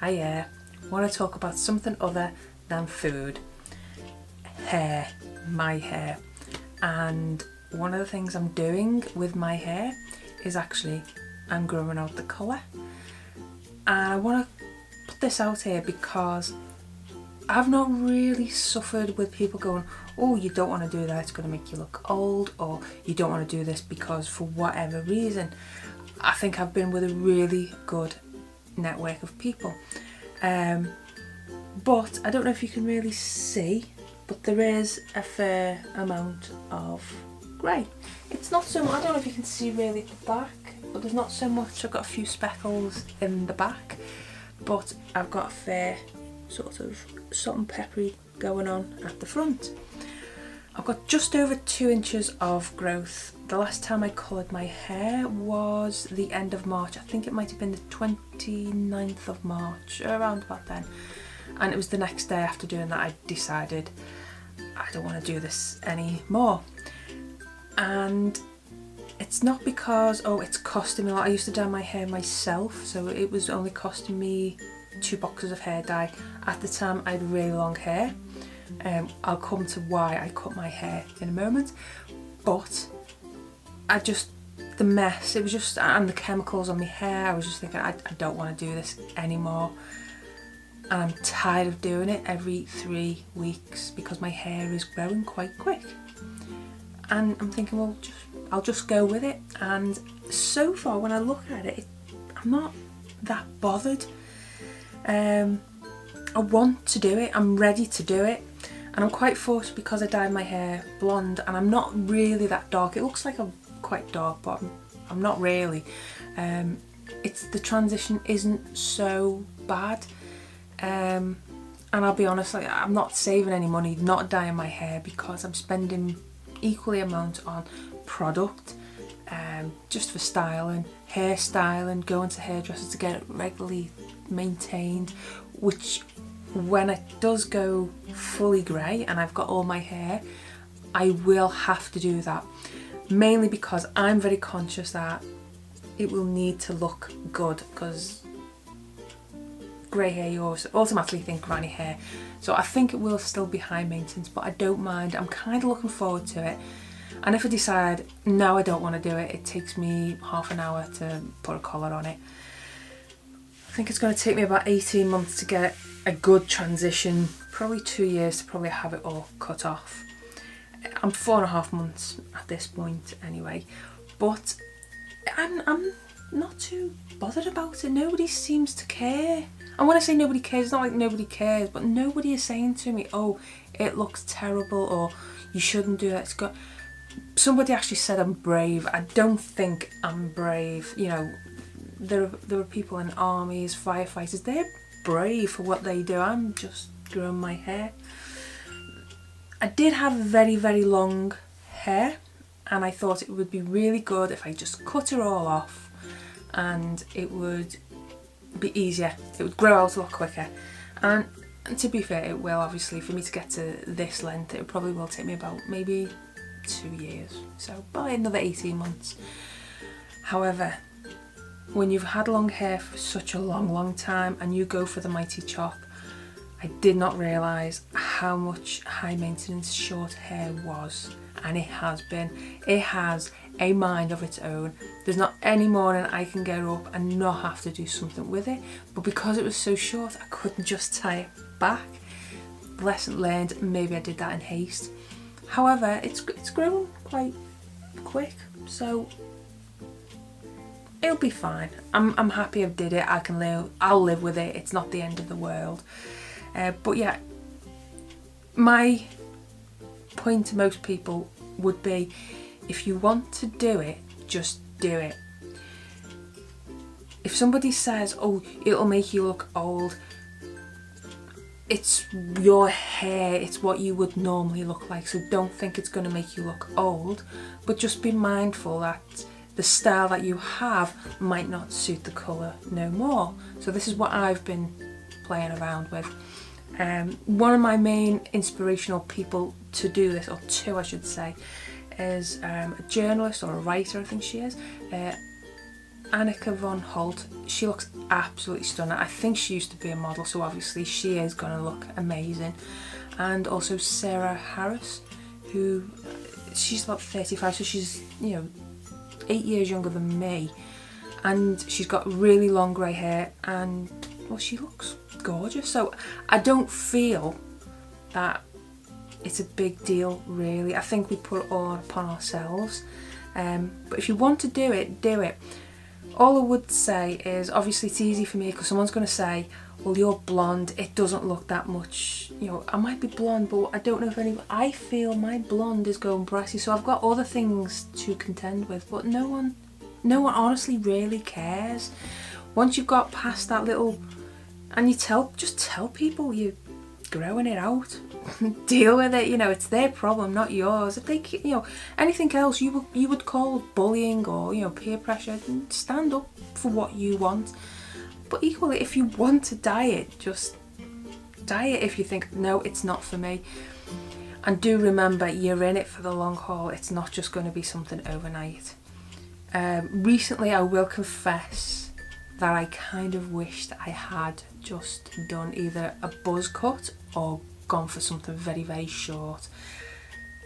I want to talk about something other than food. Hair, my hair. And one of the things I'm doing with my hair is actually I'm growing out the colour. And I want to put this out here because I've not really suffered with people going, oh, you don't want to do that, it's going to make you look old, or you don't want to do this because for whatever reason. I think I've been with a really good network of people. But I don't know if you can really see, but there is a fair amount of grey. It's not so much, I don't know if you can see really at the back, but there's not so much. I've got a few speckles in the back, but I've got a fair sort of salt and peppery going on at the front. I've got just over 2 inches of growth. The last time I coloured my hair was the end of March. I think it might have been the 29th of March, around about then. And it was the next day after doing that I decided I don't want to do this anymore. And it's not because, oh, it's costing me a lot. I used to dye my hair myself, so it was only costing me 2 boxes of hair dye. At the time I had really long hair. I'll come to why I cut my hair in a moment, but the mess, it was just, and the chemicals on my hair, I was just thinking I don't want to do this anymore, and I'm tired of doing it every 3 weeks because my hair is growing quite quick, and I'm thinking, well, I'll just go with it. And so far when I look at it, I'm not that bothered. I want to do it, I'm ready to do it. And I'm quite fortunate because I dyed my hair blonde and I'm not really that dark. It looks like I'm quite dark, but I'm not really. It's the transition isn't so bad. And I'll be honest, like, I'm not saving any money not dyeing my hair because I'm spending equally amount on product, just for styling, hairstyling, going to hairdressers to get it regularly maintained, which when it does go fully grey and I've got all my hair, I will have to do that, mainly because I'm very conscious that it will need to look good, because grey hair, you automatically think granny hair, so I think it will still be high maintenance, but I don't mind. I'm kind of looking forward to it. And if I decide no, I don't want to do it, it takes me half an hour to put a collar on it. I think it's going to take me about 18 months to get a good transition, probably 2 years to probably have it all cut off. I'm 4.5 months at this point anyway, but I'm not too bothered about it. Nobody seems to care. And when I say nobody cares, it's not like nobody cares, but nobody is saying to me, oh, it looks terrible, or you shouldn't do that. Somebody actually said I'm brave. I don't think I'm brave. You know, there are people in armies, firefighters, they're brave for what they do. I'm just growing my hair. I did have very, very long hair, and I thought it would be really good if I just cut it all off, and it would be easier. It would grow out a lot quicker. And to be fair, it will. Obviously, for me to get to this length, it probably will take me about maybe 2 years, so by another 18 months. However, when you've had long hair for such a long time and you go for the mighty chop, I did not realise how much high maintenance short hair was, and it has been. It has a mind of its own. There's not any morning I can get up and not have to do something with it, but because it was so short I couldn't just tie it back. Lesson learned, maybe I did that in haste. However, it's grown quite quick, so it'll be fine. I'm happy I did it. I'll live with it. It's not the end of the world. But yeah, my point to most people would be, if you want to do it, just do it. If somebody says, oh, it'll make you look old, it's your hair, it's what you would normally look like, so don't think it's going to make you look old, but just be mindful that the style that you have might not suit the colour no more. So this is what I've been playing around with. One of my main inspirational people to do this, or two I should say, is a journalist or a writer, I think she is, Annika von Holt. She looks absolutely stunning. I think she used to be a model, so obviously she is going to look amazing. And also Sarah Harris, who, she's about 35, so she's, you know, 8 years younger than me. And she's got really long grey hair, and, well, she looks gorgeous. So I don't feel that it's a big deal, really. I think we put it all upon ourselves. But if you want to do it, do it. All I would say is, obviously it's easy for me because someone's going to say, well, you're blonde, it doesn't look that much, you know, I might be blonde, but I don't know if I feel my blonde is going brassy, so I've got other things to contend with, but no one honestly really cares. Once you've got past that little, and just tell people you're growing it out. Deal with it, you know, it's their problem, not yours. If they, you know, anything else you would call bullying or, you know, peer pressure, stand up for what you want. But equally, if you want to diet, just diet. If you think, no, it's not for me. And do remember, you're in it for the long haul. It's not just going to be something overnight. Recently, I will confess that I kind of wished I had just done either a buzz cut or gone for something very, very short.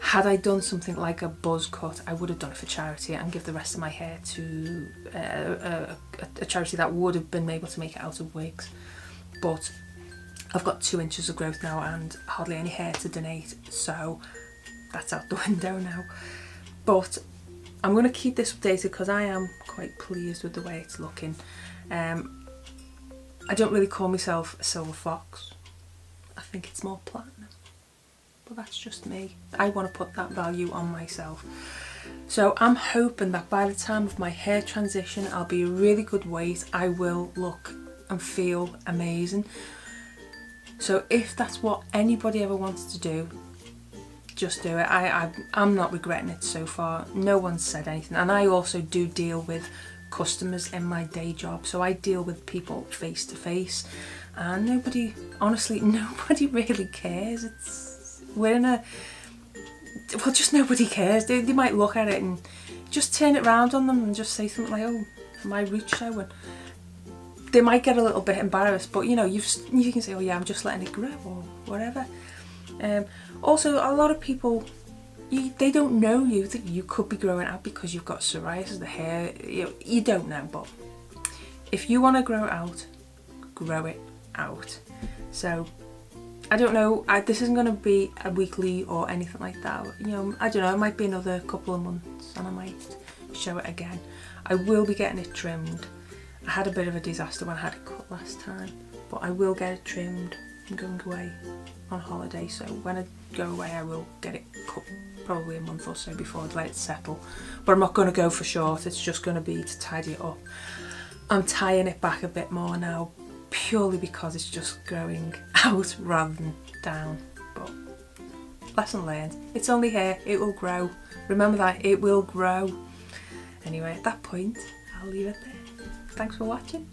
Had I done something like a buzz cut, I would have done it for charity and give the rest of my hair to a charity that would have been able to make it out of wigs. But I've got 2 inches of growth now and hardly any hair to donate, so that's out the window now. But I'm going to keep this updated because I am quite pleased with the way it's looking. I don't really call myself a silver fox. I think it's more platinum. But that's just me. I want to put that value on myself. So I'm hoping that by the time of my hair transition, I'll be a really good weight. I will look and feel amazing. So if that's what anybody ever wants to do, just do it. I'm not regretting it so far. No one's said anything. And I also do deal with customers in my day job. So I deal with people face to face. And nobody, honestly, nobody really cares. We're in a, well, just nobody cares. They might look at it and just turn it around on them and just say something like, oh, my roots showing. They might get a little bit embarrassed, but you know, you can say, oh yeah, I'm just letting it grow or whatever. Also, a lot of people, they don't know that you could be growing out because you've got psoriasis, the hair, you don't know, but if you want to grow it out, grow it out. So I don't know, this isn't going to be a weekly or anything like that, you know, I don't know, it might be another couple of months and I might show it again. I will be getting it trimmed. I had a bit of a disaster when I had it cut last time, but I will get it trimmed. I'm going away on holiday, so when I go away I will get it cut probably a month or so before I'd let it settle. But I'm not going to go for short, it's just going to be to tidy it up. I'm tying it back a bit more now, purely because it's just growing out rather than down. But lesson learned, it's only hair, it will grow. Remember that, it will grow. Anyway, at that point, I'll leave it there. Thanks for watching.